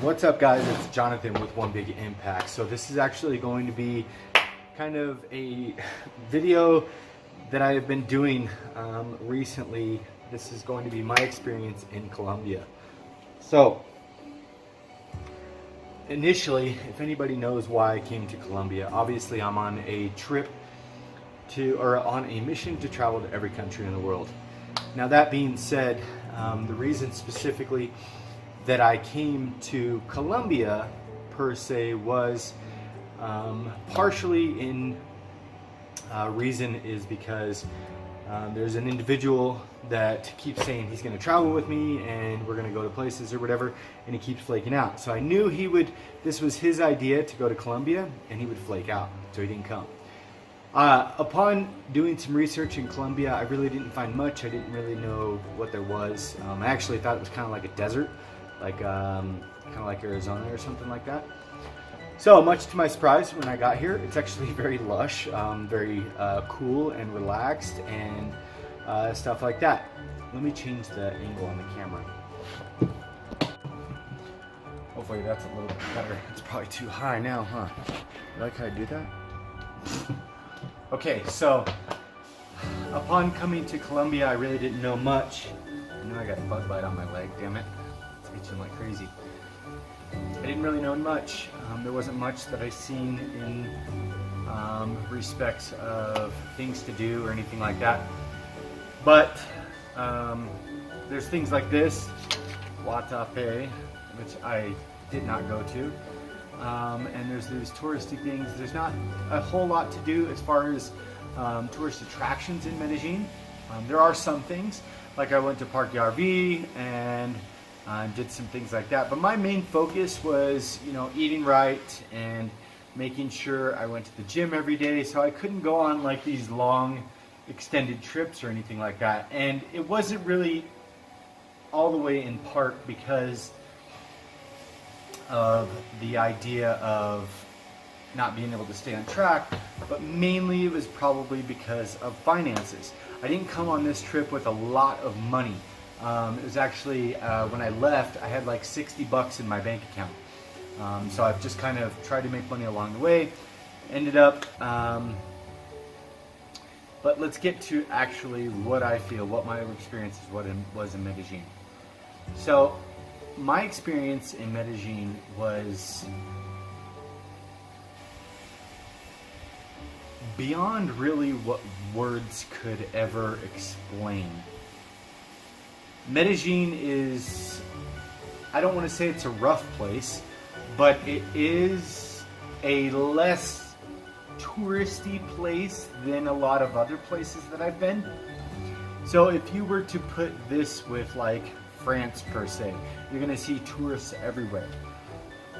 What's up, guys? It's Jonathan with One Big Impact. So this is actually going to be kind of a video that I have been doing recently. This is going to be my experience in Colombia. So initially, if anybody knows why I came to Colombia, obviously I'm on a trip or on a mission to travel to every country in the world. Now that being said, the reason specifically that I came to Colombia per se was partially in reason is because there's an individual that keeps saying he's going to travel with me and we're going to go to places or whatever, and he keeps flaking out. So I knew this was his idea to go to Colombia, and he would flake out, so he didn't come. Upon doing some research in Colombia, I really didn't find much. I didn't really know what there was. I actually thought it was kind of like a desert, like kind of like Arizona or something like that. So much to my surprise, when I got here, it's actually very lush, very cool and relaxed and stuff like that. Let me change the angle on the camera. Hopefully that's a little bit better. It's probably too high now, huh? You like how I do that? Okay, so upon coming to Colombia, I really didn't know much. I know I got a bug bite on my leg, damn it. It's itching like crazy. I didn't really know much. There wasn't much that I seen in respect of things to do or anything like that. But there's things like this, Watape, which I did not go to. And there's these touristy things. There's not a whole lot to do as far as tourist attractions in Medellin. There are some things, like I went to Parque RV and did some things like that. But my main focus was, eating right and making sure I went to the gym every day. So I couldn't go on like these long extended trips or anything like that. And it wasn't really all the way in part because of the idea of not being able to stay on track, but mainly it was probably because of finances. I didn't come on this trip with a lot of money. It was actually, when I left, I had like 60 bucks in my bank account. So I've just kind of tried to make money along the way. Ended up, but let's get to actually what I feel, what my experience was in Medellin. So my experience in Medellin was beyond really what words could ever explain. Medellin is, I don't want to say it's a rough place, but it is a less touristy place than a lot of other places that I've been. So if you were to put this with like France per se, you're going to see tourists everywhere.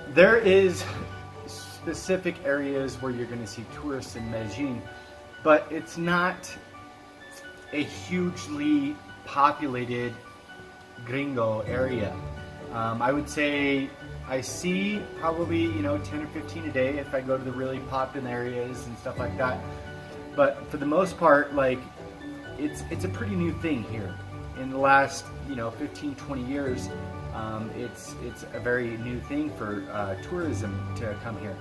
There is specific areas where you're going to see tourists in Medellin, but it's not a hugely populated gringo area. I would say I see probably 10 or 15 a day if I go to the really popular areas and stuff like that. But for the most part, like it's a pretty new thing here. In the last 15, 20 years, it's a very new thing for tourism to come here,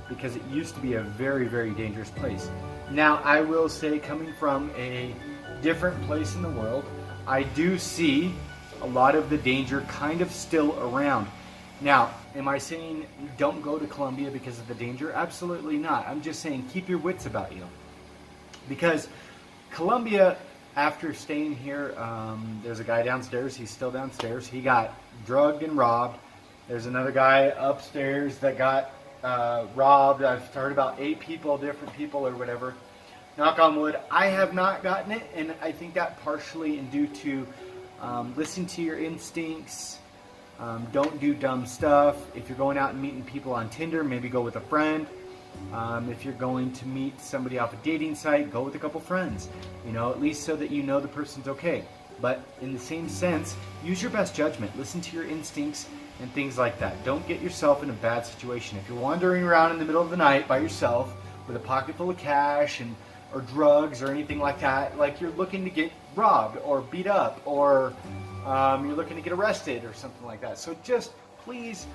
because it used to be a very, very dangerous place. Now, I will say, coming from a different place in the world, I do see a lot of the danger kind of still around. Now, am I saying don't go to Colombia because of the danger? Absolutely not. I'm just saying keep your wits about you. Because Colombia, after staying here, there's a guy downstairs. He's still downstairs. He got drugged and robbed. There's another guy upstairs that got robbed. I've heard about 8 people, different people or whatever. Knock on wood, I have not gotten it, and I think that partially in due to listen to your instincts. Don't do dumb stuff. If you're going out and meeting people on Tinder, maybe go with a friend. If you're going to meet somebody off a dating site, go with a couple friends. At least so that you know the person's okay. But in the same sense, use your best judgment. Listen to your instincts and things like that. Don't get yourself in a bad situation. If you're wandering around in the middle of the night by yourself with a pocket full of cash or drugs or anything like that, like you're looking to get robbed or beat up, or you're looking to get arrested or something like that. So just please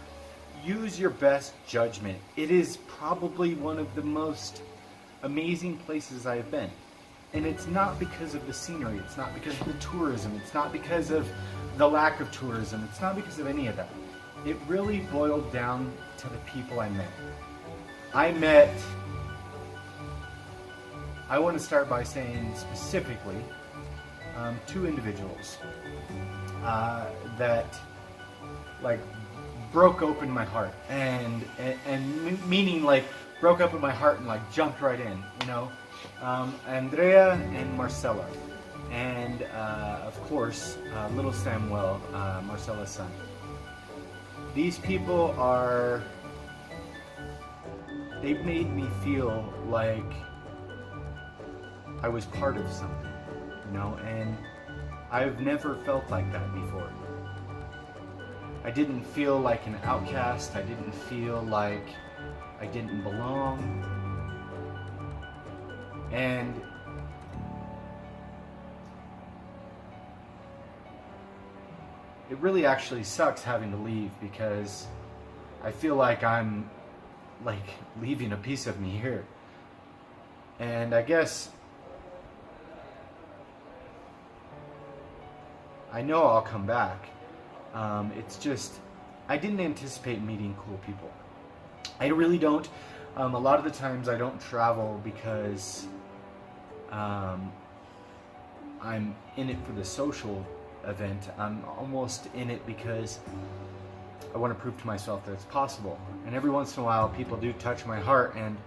use your best judgment. It is probably one of the most amazing places I have been. And it's not because of the scenery, it's not because of the tourism, it's not because of the lack of tourism, it's not because of any of that. It really boiled down to the people I met. I want to start by saying specifically two individuals that like broke open my heart and meaning like broke open my heart and like jumped right in, you know. Andrea and Marcela, and of course little Samuel, Marcela's son. These people they've made me feel like I was part of something, you know, and I've never felt like that before. I didn't feel like an outcast. I didn't feel like I didn't belong. And it really actually sucks having to leave because I feel like I'm like leaving a piece of me here. And I guess I know I'll come back. It's just, I didn't anticipate meeting cool people. I really don't. A lot of the times I don't travel because I'm in it for the social event. I'm almost in it because I want to prove to myself that it's possible. And every once in a while people do touch my heart, and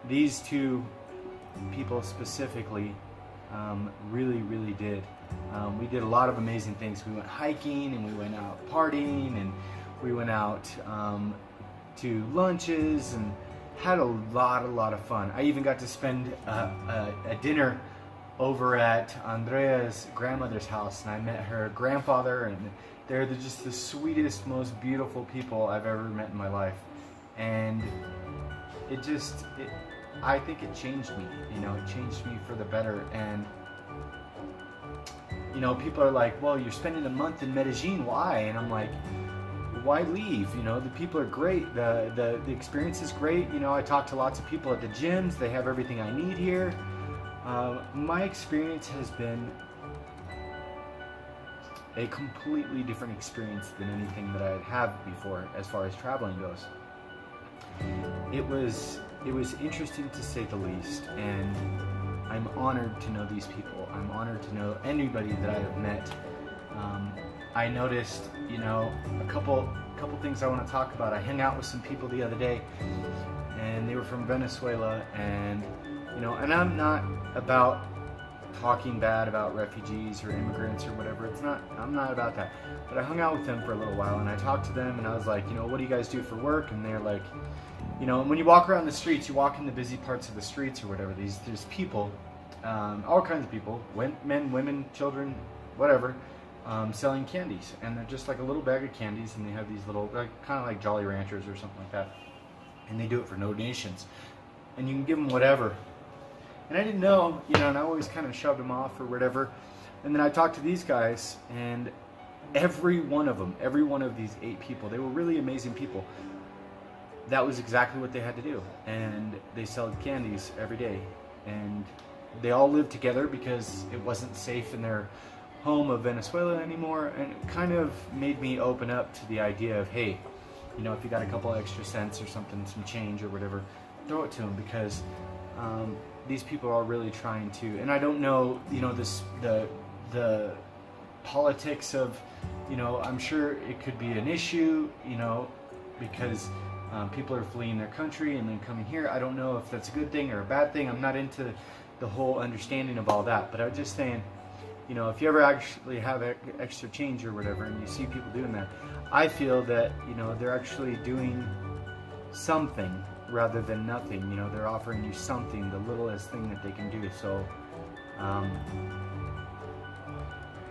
these two people specifically really did. We did a lot of amazing things. We went hiking and we went out partying and we went out to lunches and had a lot of fun. I even got to spend a dinner over at Andrea's grandmother's house, and I met her grandfather, and they're just the sweetest, most beautiful people I've ever met in my life. And I think it changed me, you know, it changed me for the better. And you know, people are like, well, you're spending a month in Medellin, why? And I'm like, why leave? You know, the people are great, the experience is great. You know, I talk to lots of people at the gyms, they have everything I need here. My experience has been a completely different experience than anything that I'd had before as far as traveling goes. It was interesting to say the least, and I'm honored to know these people. I'm honored to know anybody that I have met. I noticed, you know, a couple things I want to talk about. I hung out with some people the other day, and they were from Venezuela, and you know, and I'm not about talking bad about refugees or immigrants or whatever. I'm not about that. But I hung out with them for a little while, and I talked to them, and I was like, you know, what do you guys do for work? And they're like, you know, and when you walk around the streets, you walk in the busy parts of the streets or whatever, there's people, all kinds of people, men, women, children, whatever, selling candies. And they're just like a little bag of candies, and they have these little, like, kind of like Jolly Ranchers or something like that. And they do it for no donations. And you can give them whatever. And I didn't know, you know, and I always kind of shoved them off or whatever. And then I talked to these guys, and every one of them, every one of these 8 people, they were really amazing people. That was exactly what they had to do. And they sold candies every day. And they all lived together because it wasn't safe in their home of Venezuela anymore. And it kind of made me open up to the idea of, hey, you know, if you got a couple extra cents or something, some change or whatever, throw it to them, because these people are really trying to, and I don't know, you know, the politics of, you know, I'm sure it could be an issue, you know, because people are fleeing their country and then coming here. I don't know if that's a good thing or a bad thing. I'm not into the whole understanding of all that, but I was just saying, you know, if you ever actually have extra change or whatever, and you see people doing that, I feel that, you know, they're actually doing something rather than nothing. You know, they're offering you something, the littlest thing that they can do. So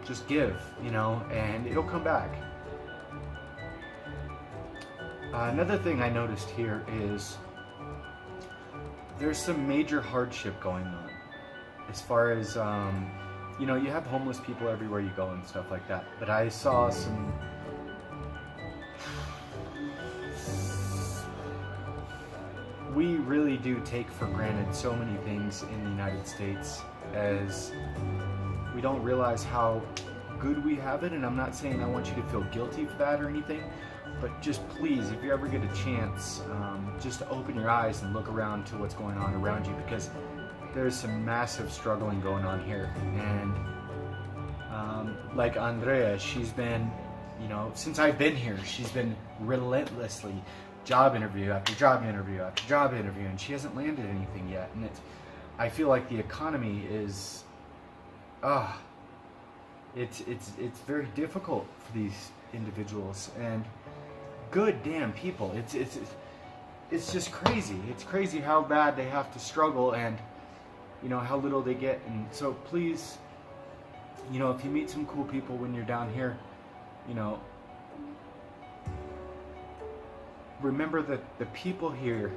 just give, you know, and it'll come back. Another thing I noticed here is there's some major hardship going on as far as you know, you have homeless people everywhere you go and stuff like that, but I saw we really do take for granted so many things in the United States, as we don't realize how good we have it. And I'm not saying I want you to feel guilty for that or anything, but just please, if you ever get a chance, just to open your eyes and look around to what's going on around you, because there's some massive struggling going on here. And like Andrea, she's been, since I've been here, she's been relentlessly job interview after job interview after job interview, and she hasn't landed anything yet. And I feel like the economy is, it's very difficult for these individuals, and good damn people. It's just crazy. It's crazy how bad they have to struggle, and how little they get. And so please, if you meet some cool people when you're down here, remember that the people here,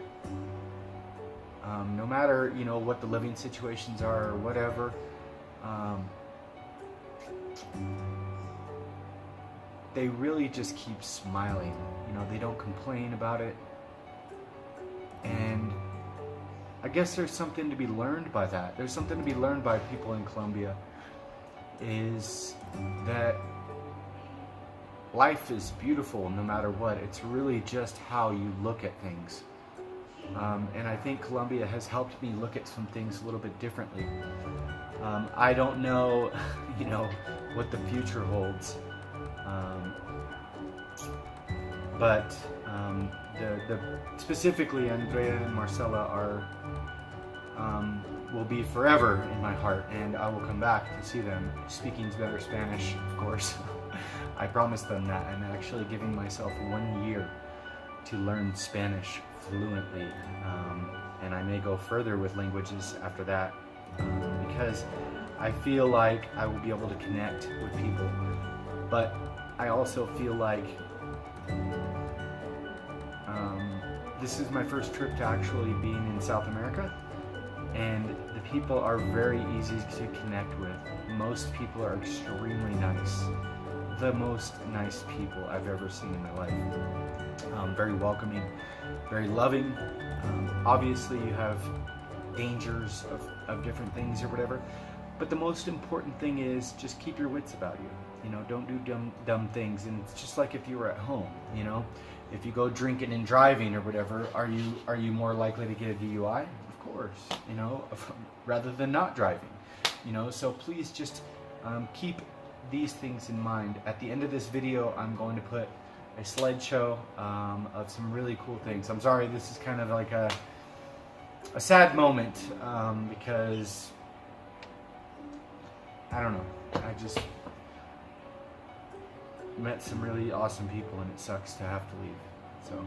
no matter what the living situations are or whatever, they really just keep smiling. They don't complain about it. And I guess there's something to be learned by that. There's something to be learned by people in Colombia, is that life is beautiful no matter what. It's really just how you look at things. And I think Colombia has helped me look at some things a little bit differently. I don't know, what the future holds. But specifically Andrea and Marcela will be forever in my heart, and I will come back to see them speaking better Spanish, of course. I promised them that. I'm actually giving myself 1 year to learn Spanish fluently, and I may go further with languages after that, because I feel like I will be able to connect with people. But I also feel like this is my first trip to actually being in South America, and the people are very easy to connect with. Most people are extremely nice. The most nice people I've ever seen in my life. Very welcoming, very loving. Obviously you have dangers of different things or whatever, but the most important thing is just keep your wits about you. Don't do dumb things. And it's just like if you were at home, if you go drinking and driving or whatever, are you more likely to get a DUI? Of course, rather than not driving. So please just keep these things in mind. At the end of this video, I'm going to put a slideshow of some really cool things. I'm sorry, this is kind of like a sad moment, because I don't know, I just met some really awesome people, and it sucks to have to leave. So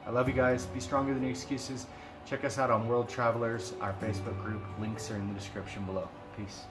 I love you guys. Be stronger than your excuses. Check us out on World Travelers, our Facebook group. Links are in the description below. Peace.